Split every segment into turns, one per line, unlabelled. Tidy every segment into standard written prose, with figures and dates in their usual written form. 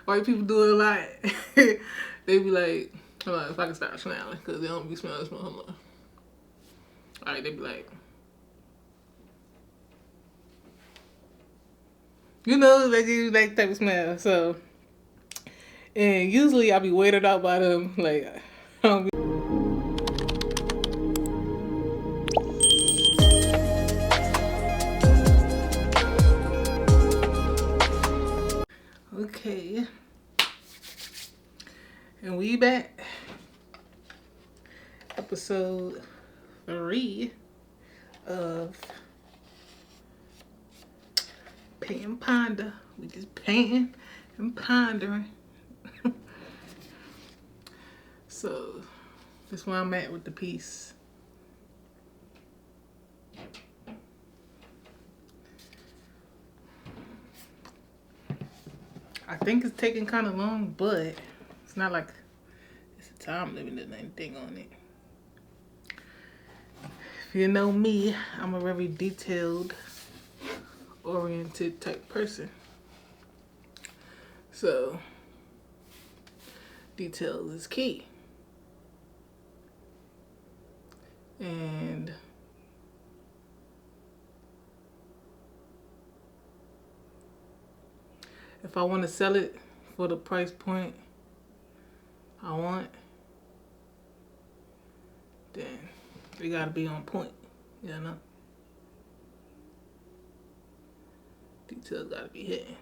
white people do it a lot. They be like, hold on, if I can stop smiling, because they don't be smelling. Hold on. Alright, they be like, you know, they do that type of smell. So, and usually I be weirded out by them. Like, I don't be. Okay. And we back. Episode 3 of Paint and Ponder. We just painting and pondering. So, that's where I'm at with the piece. I think it's taking kind of long, but it's not like it's a time limit or anything on it. If you know me, I'm a very detailed oriented type person. So, detail is key. And if I want to sell it for the price point I want, then it gotta be on point, you know? Details gotta be hitting.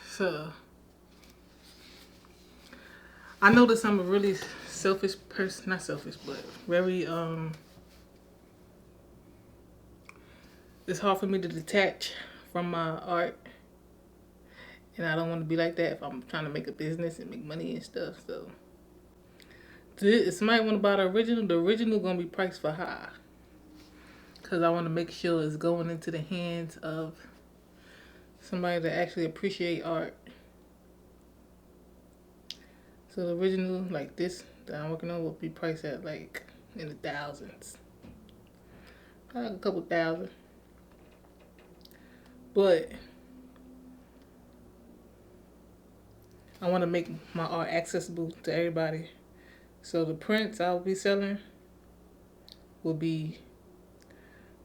So, I notice I'm a really selfish person, not selfish, but very, it's hard for me to detach from my art. And I don't want to be like that if I'm trying to make a business and make money and stuff. So, if somebody want to buy the original going to be priced for high. Because I want to make sure it's going into the hands of somebody that actually appreciate art. So the original, like this, that I'm working on, will be priced at like in the thousands. Probably a couple thousand. But I want to make my art accessible to everybody. So the prints I'll be selling will be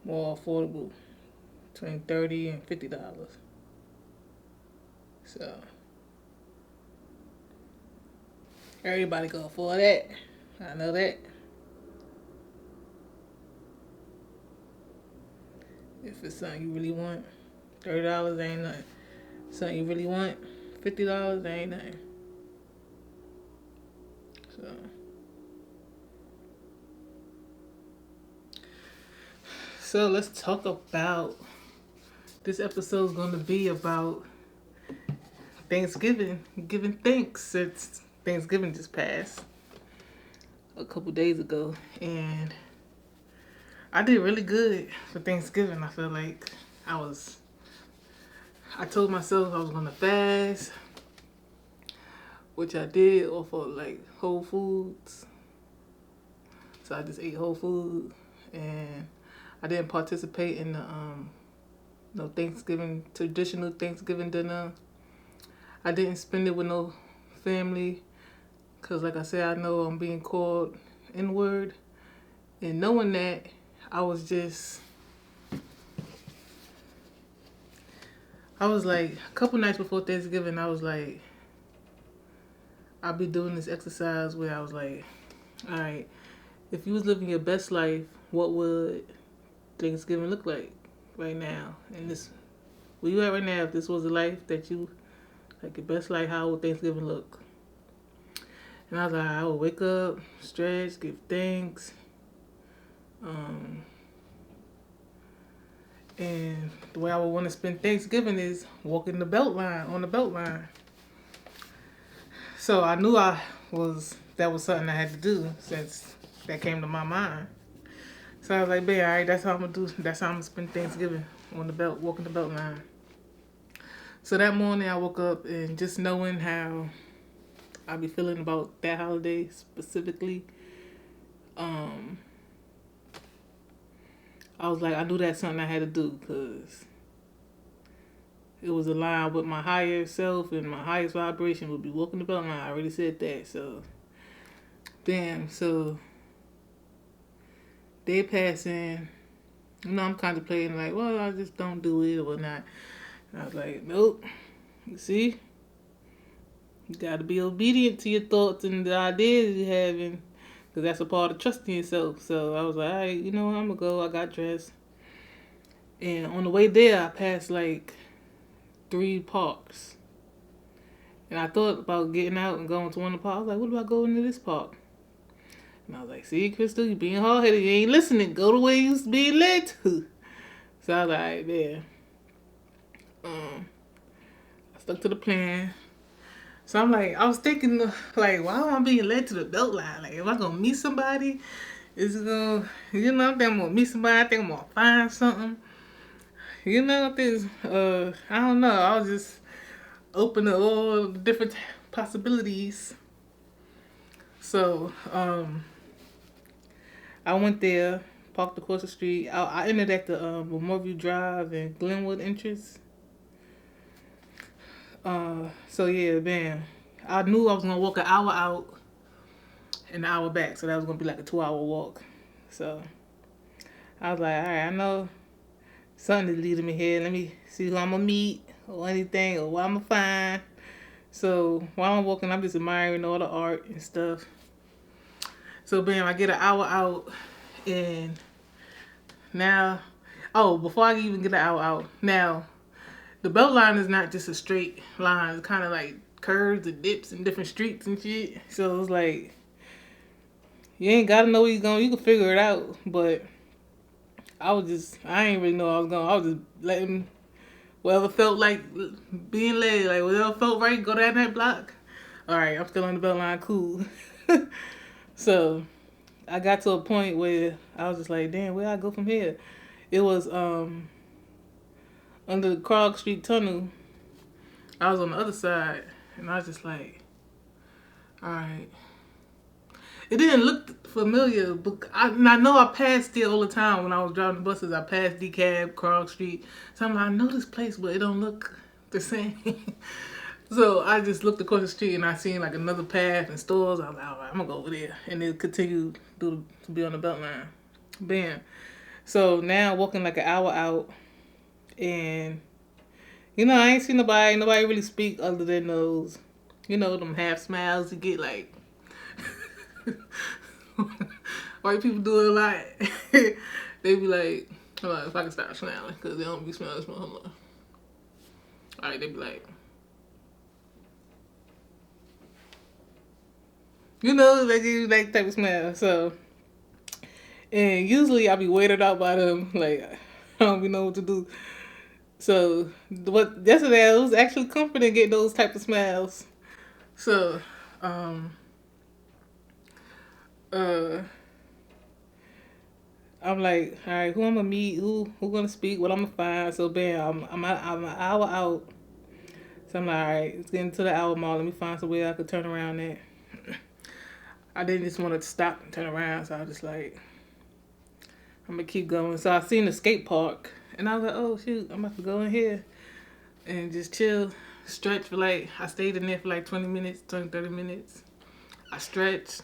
more affordable, between $30 and $50. So everybody can afford that. I know that. If it's something you really want, $30 ain't nothing. Something you really want, $50 ain't nothing. So let's talk about, this episode is going to be about Thanksgiving, giving thanks since Thanksgiving just passed a couple days ago, and I did really good for Thanksgiving. I feel like I told myself I was gonna fast, which I did off of like Whole Foods. So I just ate whole food, and I didn't participate in the traditional Thanksgiving dinner. I didn't spend it with no family, because like I said, I know I'm being called N-word. And knowing that, I was like, a couple nights before Thanksgiving, I was like, I'll be doing this exercise where I was like, all right, if you was living your best life, what would Thanksgiving look like right now? And this, where you at right now, if this was a life that you, like your best life, how would Thanksgiving look? And I was like, I would wake up, stretch, give thanks. And the way I would want to spend Thanksgiving is walking the BeltLine, on the BeltLine. So I knew that was something I had to do since that came to my mind. So I was like, babe, all right, that's how I'm going to do. That's how I'm going to spend Thanksgiving, on the belt, walking the BeltLine. So that morning I woke up, and just knowing how I be feeling about that holiday specifically, I was like, I knew that's something I had to do because it was aligned with my higher self and my highest vibration would be walking the BeltLine. I already said that. So, bam. So, they passing. I'm contemplating like, well, I just don't do it or whatnot. And I was like, nope. You see? You got to be obedient to your thoughts and the ideas you're having. Because that's a part of trusting yourself. So, I was like, all right, I'm going to go. I got dressed. And on the way there, I passed like 3 parks. And I thought about getting out and going to one of the parks. I was like, what if I go into this park? And I was like, see, Crystal, you being hard-headed. You ain't listening. Go the way you being led to. So I was like, all right, there. I stuck to the plan. So I'm like, I was thinking, like, why am I being led to the BeltLine? Like, am I going to meet somebody? Is it going to, I think I'm going to meet somebody. I think I'm going to find something. I don't know. I was just open to all the different possibilities. So, I went there, parked across the street. I ended at the Memorial Drive and Glenwood entrance. So yeah, bam. I knew I was gonna walk an hour out and an hour back, so that was gonna be like a 2-hour walk. So I was like, all right, I know something is leading me here. Let me see who I'm gonna meet or anything or what I'm gonna find. So while I'm walking, I'm just admiring all the art and stuff. So bam, I get an hour out, and now, before I even get an hour out, now the BeltLine is not just a straight line. It's kind of like curves and dips and different streets and shit. So it's like, you ain't gotta know where you're going. You can figure it out. But I ain't really know where I was going. I was just letting whatever felt like being led. Like, whatever felt right, go down that block. All right, I'm still on the BeltLine, cool. So I got to a point where I was just like, damn, where I go from here? It was under the Krog Street Tunnel. I was on the other side, and I was just like, all right. It didn't look familiar, but I know I passed it all the time when I was driving the buses. I passed DeKalb, Krog Street. So I'm like, I know this place, but it don't look the same. So I just looked across the street, and I seen like another path and stores. I was like, all right, I'm going to go over there. And it continued to be on the BeltLine. Bam. So now walking like an hour out, and I ain't seen nobody really speak other than those, them half smiles you get, like white people do it a lot. They be like, hold on, if I can stop smiling, because they don't be smiling. Hold on. Alright, they be like, they do like type of smile. So, and usually I be weirded out by them, like, I don't even know what to do. So, yesterday it was actually comforting getting those type of smiles. So, I'm like, all right, who I'm gonna meet, who gonna speak, what I'm gonna find. So, bam, I'm an hour out. So I'm like, all right, it's getting to the hour mark. Let me find somewhere I could turn around at. I didn't just want to stop and turn around, so I was just like, I'm gonna keep going. So I seen the skate park, and I was like, oh shoot, I'm about to go in here and just chill, stretch for like, I stayed in there for like 30 minutes. I stretched.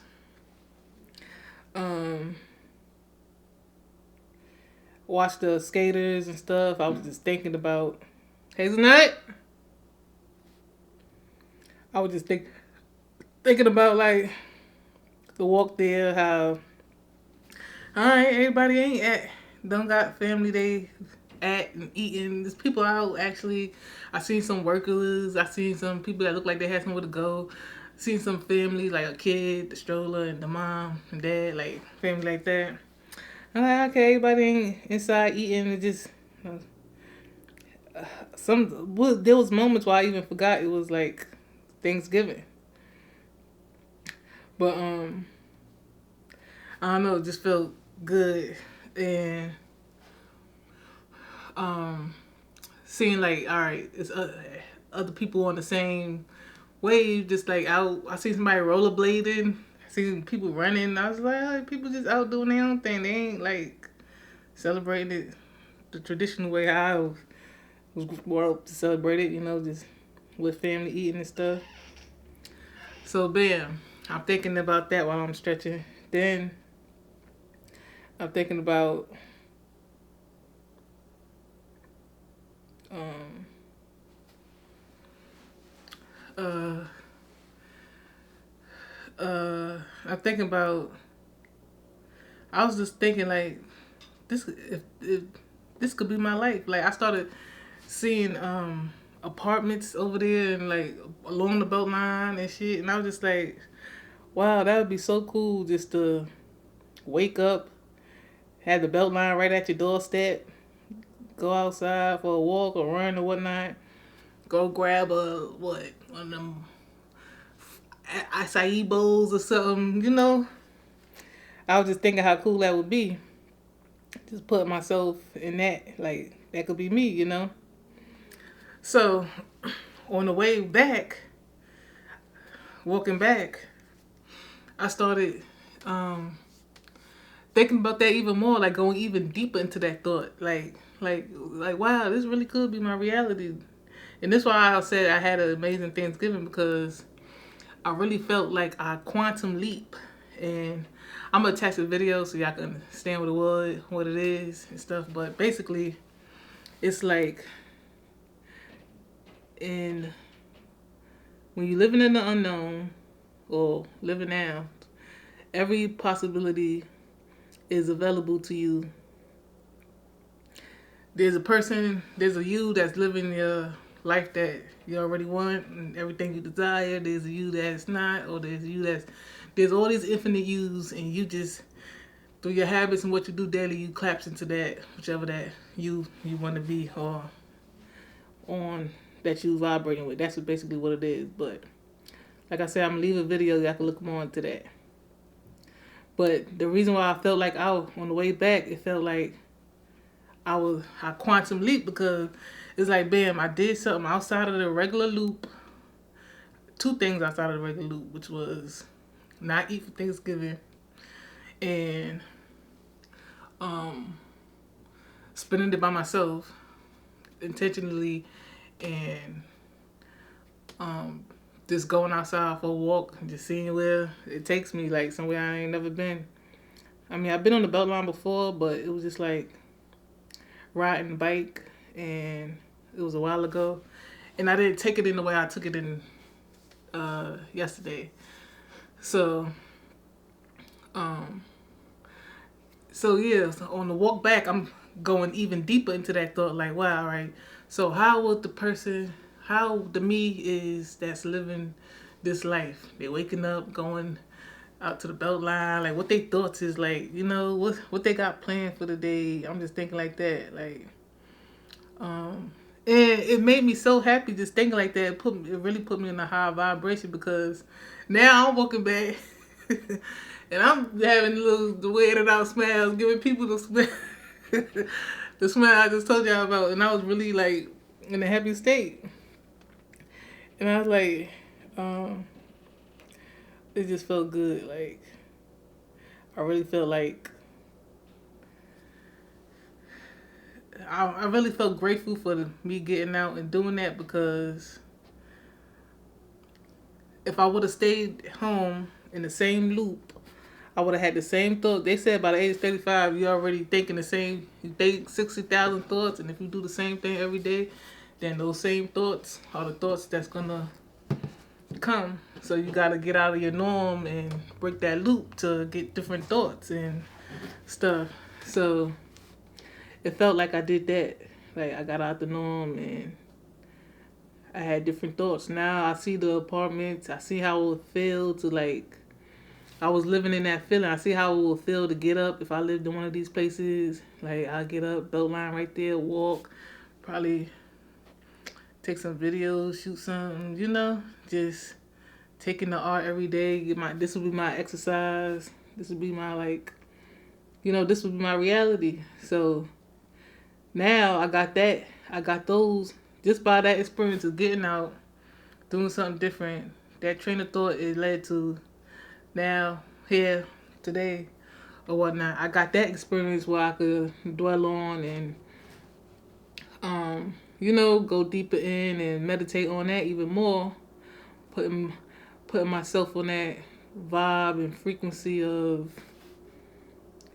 Watched the skaters and stuff. I was just thinking about Hazelnut. I was just thinking about like the walk there, how alright, everybody don't got family they at and eating. There's people out actually. I seen some workers, I seen some people that look like they had somewhere to go. Seen some family, like a kid, the stroller, and the mom and dad, like family like that. I'm like, okay, everybody ain't inside eating and just there was moments where I even forgot it was like Thanksgiving. But I don't know, it just felt good. And seeing like, all right, it's other people on the same wave, just like out. I see somebody rollerblading. I see people running. I was like, oh, people just out doing their own thing. They ain't like celebrating it the traditional way I was brought up to celebrate it, just with family eating and stuff. So, bam, I'm thinking about that while I'm stretching. Then I'm thinking about uh I'm thinking about I was just thinking like if this could be my life. Like I started seeing apartments over there and like along the BeltLine and shit, and I was just like, wow, that would be so cool just to wake up, have the BeltLine right at your doorstep, go outside for a walk or run or whatnot, go grab one of them acai bowls or something. I was just thinking how cool that would be. Just put myself in that, like that could be me. So on the way back, walking back, I started thinking about that even more, like going even deeper into that thought, like wow, this really could be my reality. And that's why I said I had an amazing Thanksgiving, because I really felt like a quantum leap. And I'm gonna attach the video so y'all can understand what it is and stuff. But basically, it's like when you're living in the unknown or living now, every possibility is available to you. There's a you that's living your life that you already want and everything you desire. There's a you that's not, or there's all these infinite yous, and you just, through your habits and what you do daily, you collapse into that, whichever that you want to be, or on that you vibrating with. That's basically what it is. But like I said, I'm gonna leave a video. Y'all can look more into that. But the reason why I felt like on the way back, it felt like I quantum leap, because it's like, bam, I did something outside of the regular loop. Two things outside of the regular loop, which was not eat for Thanksgiving and spending it by myself intentionally, and just going outside for a walk and just seeing where it takes me, like somewhere I ain't never been. I mean, I've been on the BeltLine before, but it was just like riding a bike, and it was a while ago, and I didn't take it in the way I took it in yesterday. So yeah, so on the walk back, I'm going even deeper into that thought, like, wow, right? So how the me is that's living this life, they waking up, going out to the BeltLine, like what they thoughts is like, what they got planned for the day. I'm just thinking like that, like, and it made me so happy just thinking like that. It really put me in a high vibration, because now I'm walking back and I'm having the weirded out smiles, giving people the smile, the smile I just told y'all about, and I was really like in a happy state. And I was like, it just felt good. Like, I really felt like I really felt grateful for me getting out and doing that, because if I would have stayed home in the same loop, I would have had the same thought. They said by the age of 35, you're already thinking the same. You think 60,000 thoughts, and if you do the same thing every day, then those same thoughts are the thoughts that's gonna come. So you gotta get out of your norm and break that loop to get different thoughts and stuff. So it felt like I did that. Like, I got out the norm and I had different thoughts. Now I see the apartments. I see how it would feel to, like, I was living in that feeling. I see how it would feel to get up if I lived in one of these places. Like, I get up, BeltLine right there, walk, probably take some videos, shoot something, just taking the art every day. This would be my exercise. This would be my, like, this would be my reality. So now I got that. I got those just by that experience of getting out, doing something different. That train of thought, it led to now, here, today, or whatnot. I got that experience where I could dwell on and go deeper in and meditate on that even more, putting myself on that vibe and frequency of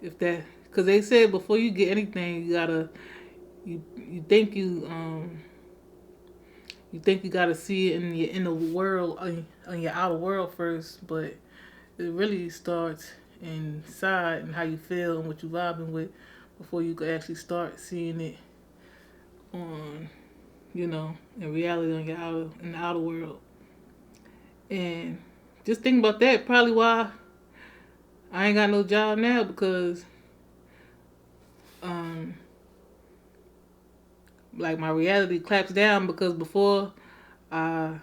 if that, because they said before you get anything you gotta you think you gotta see it in your inner world, on your outer world first, but it really starts inside and how you feel and what you vibing with before you could actually start seeing it on, in reality on in the outer world. And just think about that. Probably why I ain't got no job now, because like my reality claps down, because before I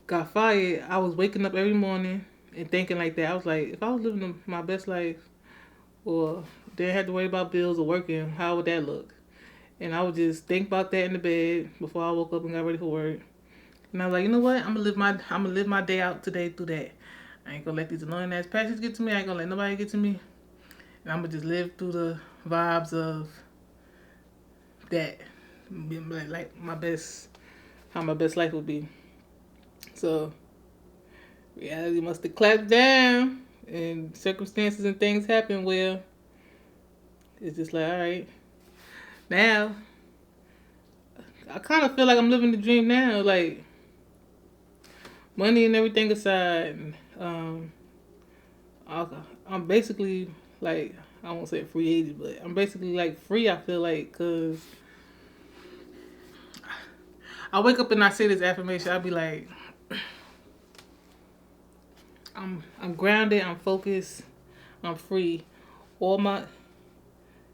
got fired, I was waking up every morning and thinking like that. I was like, if I was living my best life, or didn't have to worry about bills or working, how would that look? And I would just think about that in the bed before I woke up and got ready for work. And I was like, you know what? I'm gonna live my day out today through that. I ain't gonna let these annoying ass passions get to me. I ain't gonna let nobody get to me. And I'm gonna just live through the vibes of that, like how my best life would be. So reality must have clapped down, and circumstances and things happen where it's just like, all right, now I kind of feel like I'm living the dream now. Like, money and everything aside, I'm basically like, I won't say a free agent, but I'm basically like free. I feel like, cause I wake up and I say this affirmation. I'll be like, I'm grounded. I'm focused. I'm free. All my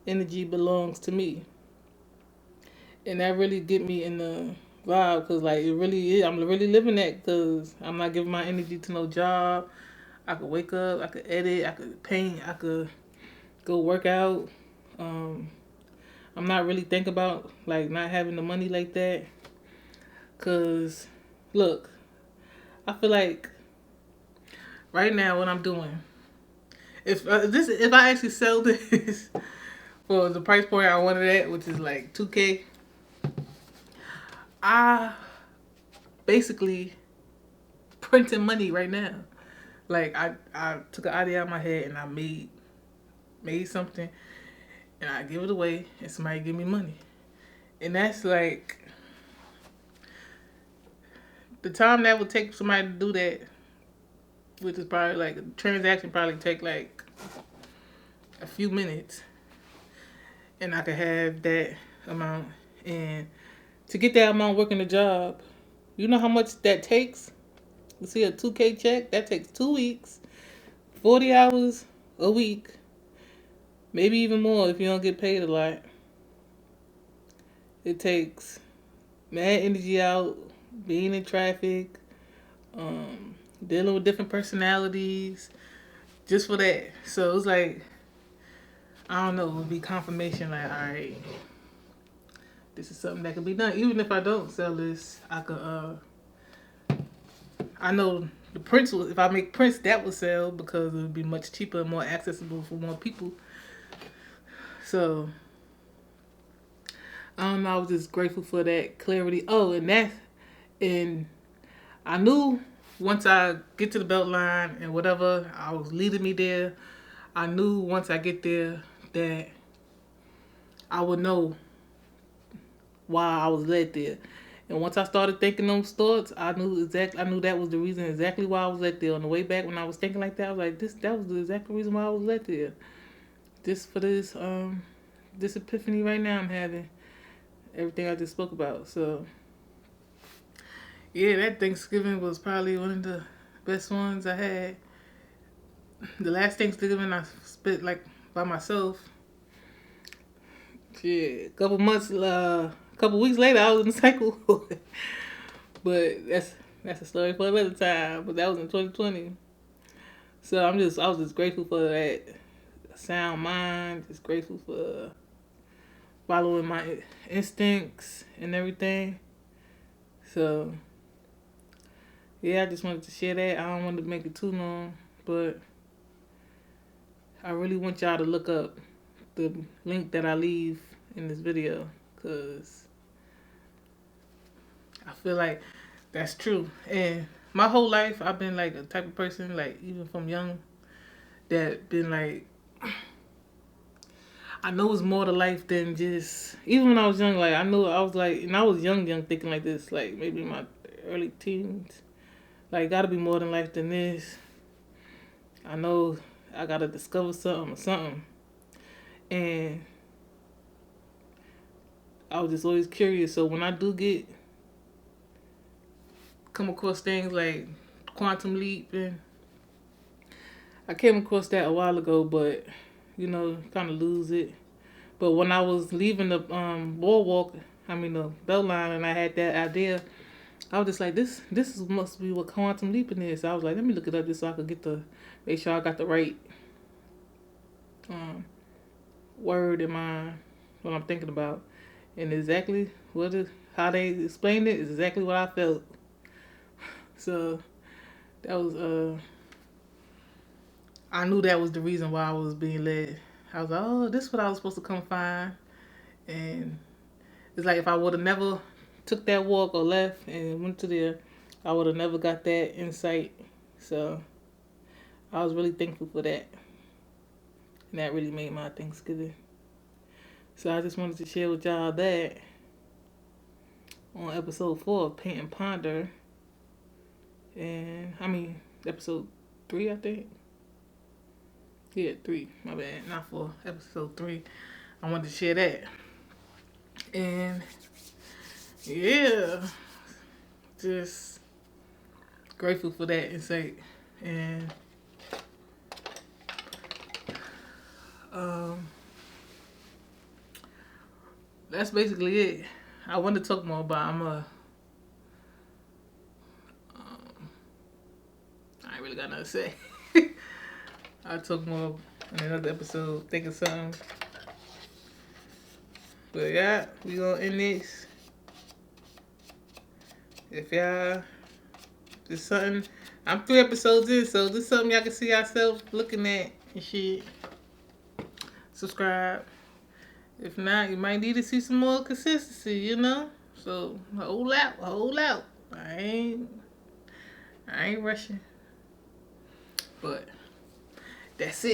energy belongs to me, and that really get me in the vibe, because like it really is. I'm really living that, because I'm not giving my energy to no job. I could wake up. I could edit. I could paint. I could go work out. I'm not really thinking about like not having the money like that. Cause look, I feel like right now what I'm doing, if I actually sell this for the price point I wanted at, which is like 2K, I basically printing money right now. Like I took an idea out of my head and I made something, and I give it away and somebody give me money. And that's like the time that would take somebody to do that, which is probably like a transaction probably take like a few minutes, and I could have that amount. And to get that amount working a job, you know how much that takes? You see a 2K check? That takes 2 weeks, 40 hours a week, maybe even more if you don't get paid a lot. It takes mad energy out, being in traffic, dealing with different personalities, just for that. So it was like, I don't know, it would be confirmation like, all right, this is something that can be done. Even if I don't sell this, I could, I know the prints will, if I make prints, that will sell, because it would be much cheaper and more accessible for more people. So I don't know, I was just grateful for that clarity. Oh, and I knew once I get to the BeltLine and whatever I was leading me there, I knew once I get there that I would know why I was led there. And once I started thinking those thoughts, I knew that was the reason exactly why I was led there. On the way back when I was thinking like that, I was like, that was the exact reason why I was led there. Just for this epiphany right now I'm having. Everything I just spoke about. So yeah, that Thanksgiving was probably one of the best ones I had. The last Thanksgiving I spent like by myself. Yeah, couple weeks later I was in the cycle. But that's a story for another time. But that was in 2020. So I was just grateful for that sound mind. Just grateful for following my instincts and everything. So yeah, I just wanted to share that. I don't want to make it too long, but I really want y'all to look up the link that I leave in this video, because I feel like that's true. And my whole life, I've been like a type of person, like even from young, that been like, I know it's more to life than just, even when I was young, like I knew I was like, and I was young thinking like this, like maybe in my early teens, like gotta be more than life than this. I know I gotta discover something or something. And I was just always curious. So when I do come across things like quantum leap, and I came across that a while ago, but kind of lose it. But when I was leaving the boardwalk, the BeltLine, and I had that idea, I was just like, this must be what quantum leaping is. So I was like, let me look it up just so I could make sure I got the right word in mind, what I'm thinking about. And exactly how they explained it is exactly what I felt. So that was I knew that was the reason why I was being led. I was like, oh, this is what I was supposed to come find. And it's like if I would have never took that walk or left and went to there, I would have never got that insight. So I was really thankful for that. And that really made my Thanksgiving. So I just wanted to share with y'all that on episode 4 of Paint and Ponder. And episode 3, I think. Yeah, 3. My bad. Not 4. Episode 3. I wanted to share that. And yeah, just grateful for that insight. And that's basically it. I wanted to talk more about I ain't really got nothing to say. I'll talk more in another episode, think of something. But yeah, we gonna end this. If y'all, there's something, I'm 3 episodes in, so there's something y'all can see yourself looking at and shit, subscribe. If not, you might need to see some more consistency, So hold out. I ain't rushing. But that's it.